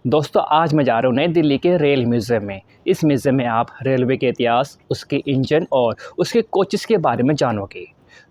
दोस्तों आज मैं जा रहा हूँ नई दिल्ली के रेल म्यूज़ियम में। इस म्यूज़ियम में आप रेलवे के इतिहास, उसके इंजन और उसके कोचेस के बारे में जानोगे।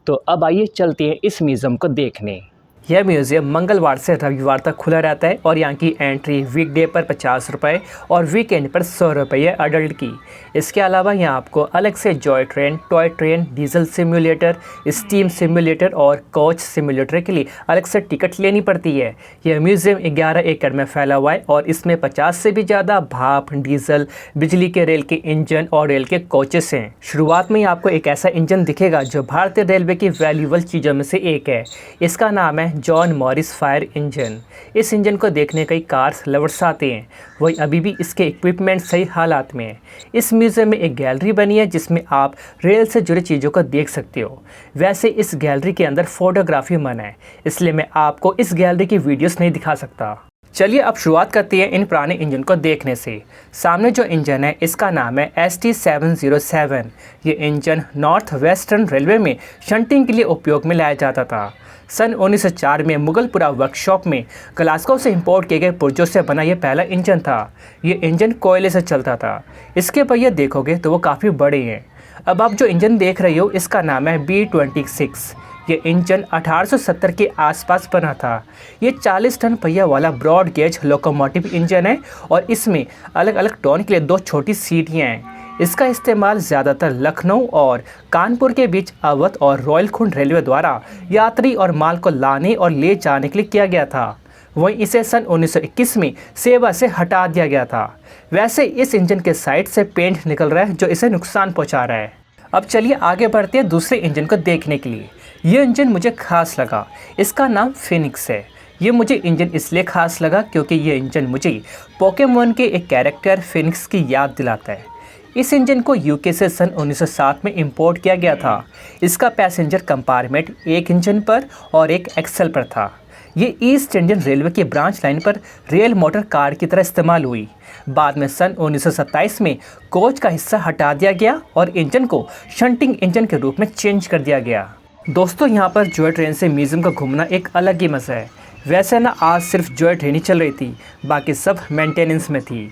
तो अब आइए चलते हैं इस म्यूज़ियम को देखने। यह म्यूज़ियम मंगलवार से रविवार तक खुला रहता है और यहाँ की एंट्री वीकडे पर 50 रुपये और वीकेंड पर 100 रुपये है अडल्ट की। इसके अलावा यहाँ आपको अलग से Joy train, toy train, diesel simulator, steam simulator और कोच सिम्युलेटर के लिए अलग से टिकट लेनी पड़ती है। यह म्यूज़ियम 11 एकड़ में फैला हुआ है और इसमें 50 से भी ज़्यादा भाप, डीजल, बिजली के रेल के इंजन और रेल के कोचेस हैं। शुरुआत में ही आपको एक ऐसा इंजन दिखेगा जो भारतीय रेलवे की वैल्यूएबल चीज़ों में से एक है। इसका नाम है जॉन मॉरिस फायर इंजन। इस इंजन को देखने कई कार्स लवर्स आते हैं, वही अभी भी इसके इक्विपमेंट सही हालात में है। इस म्यूज़ियम में एक गैलरी बनी है जिसमें आप रेल से जुड़ी चीज़ों को देख सकते हो। वैसे इस गैलरी के अंदर फोटोग्राफी मना है, इसलिए मैं आपको इस गैलरी की वीडियोस नहीं दिखा सकता। चलिए अब शुरुआत करते हैं इन पुराने इंजन को देखने से। सामने जो इंजन है इसका नाम है ST707। ये इंजन नॉर्थ वेस्टर्न रेलवे में शंटिंग के लिए उपयोग में लाया जाता था। सन 1904 में मुगलपुरा वर्कशॉप में ग्लासगो से इंपोर्ट किए गए पुर्जों से बना ये पहला इंजन था। ये इंजन कोयले से चलता था। इसके पहिए देखोगे तो वो काफ़ी बड़े हैं। अब आप जो इंजन देख रहे हो इसका नाम है B26। ये इंजन 1870 के आसपास बना था। ये 40 टन पहिया वाला ब्रॉड गेज लोकोमोटिव इंजन है और इसमें अलग अलग टोन के लिए 2 छोटी सीटियाँ हैं। इसका इस्तेमाल ज़्यादातर लखनऊ और कानपुर के बीच अवध और रोहिलखंड रेलवे द्वारा यात्री और माल को लाने और ले जाने के लिए किया गया था। वहीं इसे सन 1921 में सेवा से हटा दिया गया था। वैसे इस इंजन के साइड से पेंट निकल रहा है जो इसे नुकसान पहुंचा रहा है। अब चलिए आगे बढ़ते हैं दूसरे इंजन को देखने के लिए। ये इंजन मुझे खास लगा। इसका नाम फिनिक्स है। ये मुझे इंजन इसलिए खास लगा क्योंकि ये इंजन मुझे पोकेमॉन के एक कैरेक्टर फिनिक्स की याद दिलाता है। इस इंजन को यूके से सन 1907 में इंपोर्ट किया गया था। इसका पैसेंजर कंपार्टमेंट एक इंजन पर और एक एक्सल पर था। ये ईस्ट इंडियन रेलवे की ब्रांच लाइन पर रेल मोटर कार की तरह इस्तेमाल हुई। बाद में सन 1927 में कोच का हिस्सा हटा दिया गया और इंजन को शंटिंग इंजन के रूप में चेंज कर दिया गया। दोस्तों यहाँ पर जॉय ट्रेन से म्यूज़ियम का घूमना एक अलग ही मज़ा है। वैसे ना आज सिर्फ जॉय ट्रेन ही चल रही थी, बाकी सब मेंटेनेंस में थी।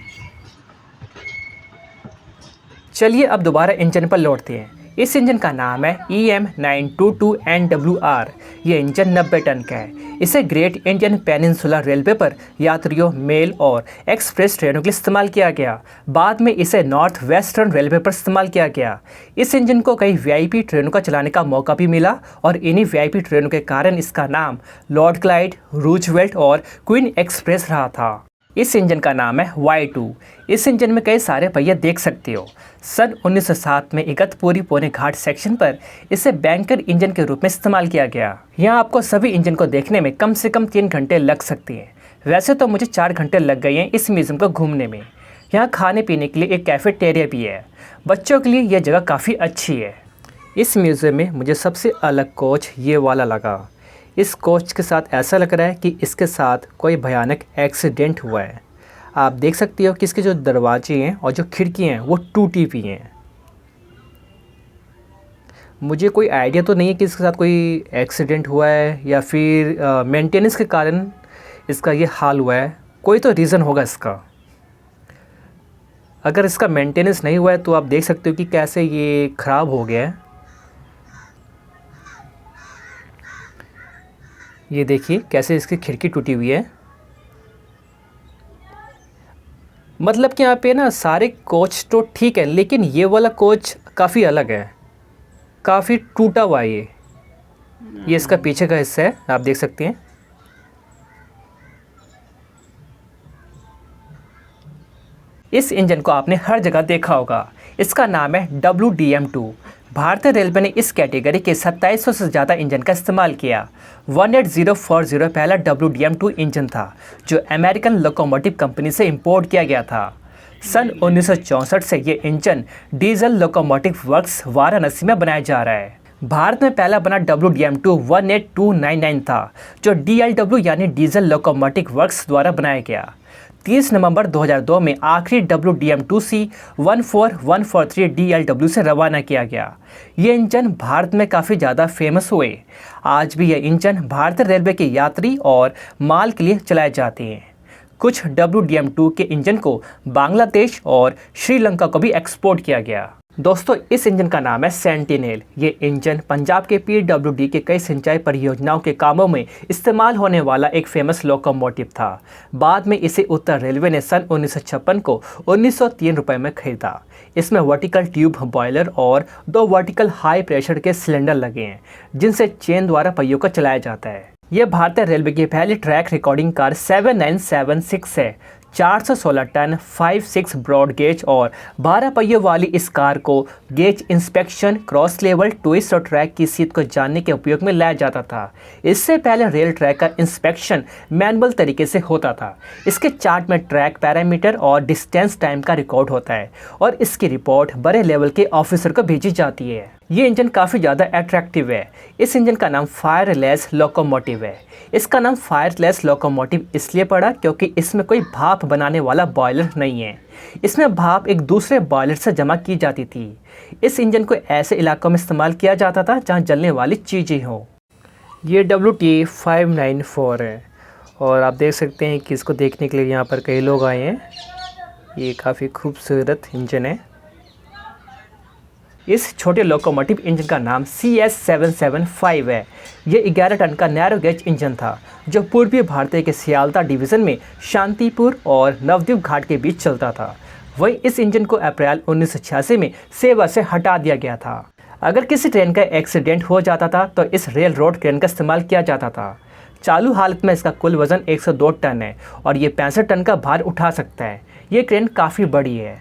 चलिए अब दोबारा इंजन पर लौटते हैं। इस इंजन का नाम है EM922NWR। ये इंजन 90 टन का है। इसे ग्रेट इंडियन पेनिनसुला रेलवे पर यात्रियों, मेल और एक्सप्रेस ट्रेनों के लिए इस्तेमाल किया गया। बाद में इसे नॉर्थ वेस्टर्न रेलवे पर इस्तेमाल किया गया। इस इंजन को कई VIP ट्रेनों का चलाने का मौका भी मिला और इन्हीं VIP ट्रेनों के कारण इसका नाम लॉर्ड क्लाइड, रूजवेल्ट और क्वीन एक्सप्रेस रहा था। इस इंजन का नाम है Y2। इस इंजन में कई सारे पहिए देख सकते हो। सन 1907 में इगतपुरी पुणे घाट सेक्शन पर इसे बैंकर इंजन के रूप में इस्तेमाल किया गया। यहाँ आपको सभी इंजन को देखने में कम से कम 3 घंटे लग सकते हैं। वैसे तो मुझे 4 घंटे लग गए हैं इस म्यूज़ियम को घूमने में। यहाँ खाने पीने के लिए एक कैफेटेरिया भी है। बच्चों के लिए यह जगह काफ़ी अच्छी है। इस म्यूज़ियम में मुझे सबसे अलग कोच ये वाला लगा। इस कोच के साथ ऐसा लग रहा है कि इसके साथ कोई भयानक एक्सीडेंट हुआ है। आप देख सकते हो कि इसके जो दरवाजे हैं और जो खिड़कियाँ हैं वो टूटी हुई हैं। मुझे कोई आइडिया तो नहीं है कि इसके साथ कोई एक्सीडेंट हुआ है या फिर मेंटेनेंस के कारण इसका ये हाल हुआ है। कोई तो रीज़न होगा इसका। अगर इसका मेंटेनेंस नहीं हुआ है तो आप देख सकते हो कि कैसे ये ख़राब हो गया है। ये देखिए कैसे इसकी खिड़की टूटी हुई है। मतलब कि यहाँ पे ना सारे कोच तो ठीक है, लेकिन ये वाला कोच काफ़ी अलग है, काफ़ी टूटा हुआ है। ये इसका पीछे का हिस्सा है, आप देख सकते हैं। इस इंजन को आपने हर जगह देखा होगा। इसका नाम है WDM2। भारतीय रेलवे ने इस कैटेगरी के 2700 से ज़्यादा इंजन का इस्तेमाल किया। 18040 पहला WDM2 इंजन था जो अमेरिकन लोकोमोटिव कंपनी से इंपोर्ट किया गया था। सन 1964 से ये engine diesel locomotive works Varanasi में बनाया जा रहा है। भारत में पहला बना WDM2 18299 था जो DLW यानी डीजल लोकोमोटिव वर्क्स द्वारा बनाया गया। 30 नवंबर 2002 में आखिरी WDM2C 14143 DLW से रवाना किया गया। ये इंजन भारत में काफ़ी ज़्यादा फेमस हुए। आज भी यह इंजन भारतीय रेलवे के यात्री और माल के लिए चलाए जाते हैं। कुछ WDM2 के इंजन को बांग्लादेश और श्रीलंका को भी एक्सपोर्ट किया गया। दोस्तों, इस इंजन का नाम है सेंटिनेल। ये इंजन पंजाब के PWD के कई सिंचाई परियोजनाओं के कामों में इस्तेमाल होने वाला एक फेमस लोकोमोटिव था। बाद में इसे उत्तर रेलवे ने सन 1956 को 1903 रुपये में खरीदा। इसमें वर्टिकल ट्यूब बॉयलर और 2 वर्टिकल हाई प्रेशर के सिलेंडर लगे हैं, जिनसे चेन द्वारा पहियों को चलाया जाता है। यह भारतीय रेलवे की पहली ट्रैक रिकॉर्डिंग कार 7976 है। 416 टन 5-6 ब्रॉड गेज और 12 पहियों वाली इस कार को gauge inspection, cross level, twist और ट्रैक की सीध को जानने के उपयोग में लाया जाता था। इससे पहले रेल ट्रैक का इंस्पेक्शन मैनुअल तरीके से होता था। इसके चार्ट में ट्रैक पैरामीटर और डिस्टेंस टाइम का रिकॉर्ड होता है और इसकी रिपोर्ट बड़े लेवल के ऑफिसर को भेजी जाती है। ये इंजन काफ़ी ज़्यादा अट्रैक्टिव है। इस इंजन का नाम फायरलेस लोकोमोटिव है। इसका नाम फायरलेस लोकोमोटिव इसलिए पड़ा क्योंकि इसमें कोई भाप बनाने वाला बॉयलर नहीं है। इसमें भाप एक दूसरे बॉयलर से जमा की जाती थी। इस इंजन को ऐसे इलाकों में इस्तेमाल किया जाता था जहां जलने वाली चीज़ें हों। ये WT594 है और आप देख सकते हैं कि इसको देखने के लिए यहाँ पर कई लोग आए हैं। ये काफ़ी खूबसूरत इंजन है। इस छोटे लोकोमोटिव इंजन का नाम CS775 है। ये 11 टन का नैरो गेज इंजन था जो पूर्वी भारतीय के सियालदा डिवीज़न में शांतिपुर और नवद्वीप घाट के बीच चलता था। वहीं इस इंजन को अप्रैल 1986 में सेवा से हटा दिया गया था। अगर किसी ट्रेन का एक्सीडेंट हो जाता था तो इस रेल रोड क्रेन का इस्तेमाल किया जाता था। चालू हालत में इसका कुल वज़न 102 टन है और ये 65 टन का भार उठा सकता है। ये ट्रेन काफ़ी बड़ी है।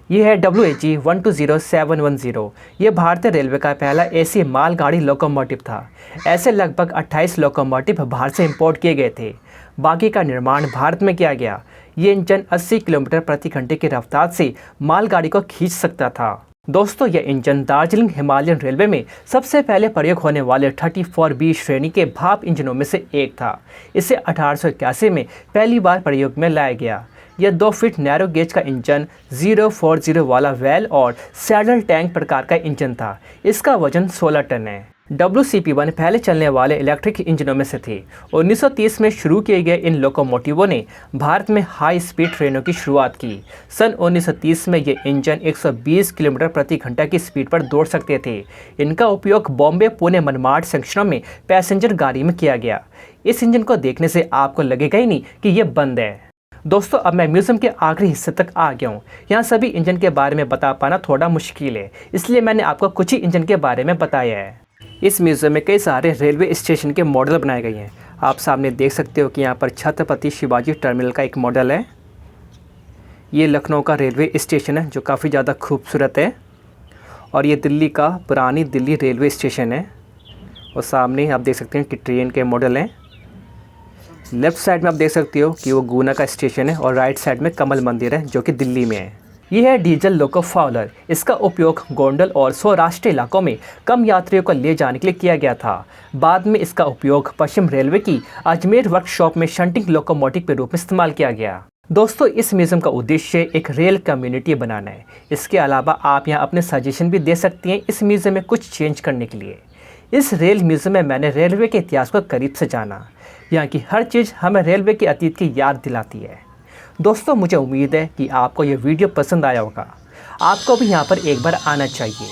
ये है WAG 120710। ये भारतीय रेलवे का पहला AC मालगाड़ी लोकोमोटिव था। ऐसे लगभग 28 लोकोमोटिव बाहर से इंपोर्ट किए गए थे। बाकी का निर्माण भारत में किया गया। ये इंजन 80 किलोमीटर प्रति घंटे की रफ्तार से मालगाड़ी को खींच सकता था। दोस्तों, यह इंजन दार्जिलिंग हिमालयन रेलवे में सबसे पहले प्रयोग होने वाले 34B श्रेणी के भाप इंजनों में से एक था। इसे 1881 में पहली बार प्रयोग में लाया गया। यह 2 फीट नैरो गेज का इंजन 040 वाला वेल और सैडल टैंक प्रकार का इंजन था। इसका वजन 16 टन है। WCP1 पहले चलने वाले इलेक्ट्रिक इंजनों में से थे। 1930 में शुरू किए गए इन लोकोमोटिवों ने भारत में हाई स्पीड ट्रेनों की शुरुआत की। सन 1930 में ये इंजन 120 किलोमीटर प्रति घंटा की स्पीड पर दौड़ सकते थे। इनका उपयोग बॉम्बे, पुणे, मनमाड सेक्शनों में पैसेंजर गाड़ी में किया गया। इस इंजन को देखने से आपको लगेगा ही नहीं कि यह बंद है। दोस्तों, अब मैं म्यूज़ियम के आखिरी हिस्से तक आ गया हूँ। यहाँ सभी इंजन के बारे में बता पाना थोड़ा मुश्किल है, इसलिए मैंने आपको कुछ ही इंजन के बारे में बताया है। इस म्यूज़ियम में कई सारे रेलवे स्टेशन के मॉडल बनाए गए हैं। आप सामने देख सकते हो कि यहाँ पर छत्रपति शिवाजी टर्मिनल का एक मॉडल है। ये लखनऊ का रेलवे स्टेशन है जो काफ़ी ज़्यादा खूबसूरत है। और ये दिल्ली का पुरानी दिल्ली रेलवे स्टेशन है। और सामने आप देख सकते हैं कि ट्रेन के मॉडल हैं। लेफ़्ट साइड में आप देख सकते हो कि वो गुना का स्टेशन है और राइट साइड में कमल मंदिर है जो कि दिल्ली में है। ये है डीजल लोको फाउलर। इसका उपयोग गोंडल और सौराष्ट्र इलाकों में कम यात्रियों को ले जाने के लिए किया गया था। बाद में इसका उपयोग पश्चिम रेलवे की अजमेर वर्कशॉप में शंटिंग लोकोमोटिव के रूप में इस्तेमाल किया गया। दोस्तों, इस म्यूज़ियम का उद्देश्य एक रेल कम्युनिटी बनाना है। इसके अलावा आप यहाँ अपने सजेशन भी दे सकती हैं इस म्यूज़ियम में कुछ चेंज करने के लिए। इस रेल म्यूज़ियम में मैंने रेलवे के इतिहास को करीब से जाना। यहाँ की हर चीज़ हमें रेलवे के अतीत की याद दिलाती है। दोस्तों, मुझे उम्मीद है कि आपको यह वीडियो पसंद आया होगा। आपको भी यहाँ पर एक बार आना चाहिए।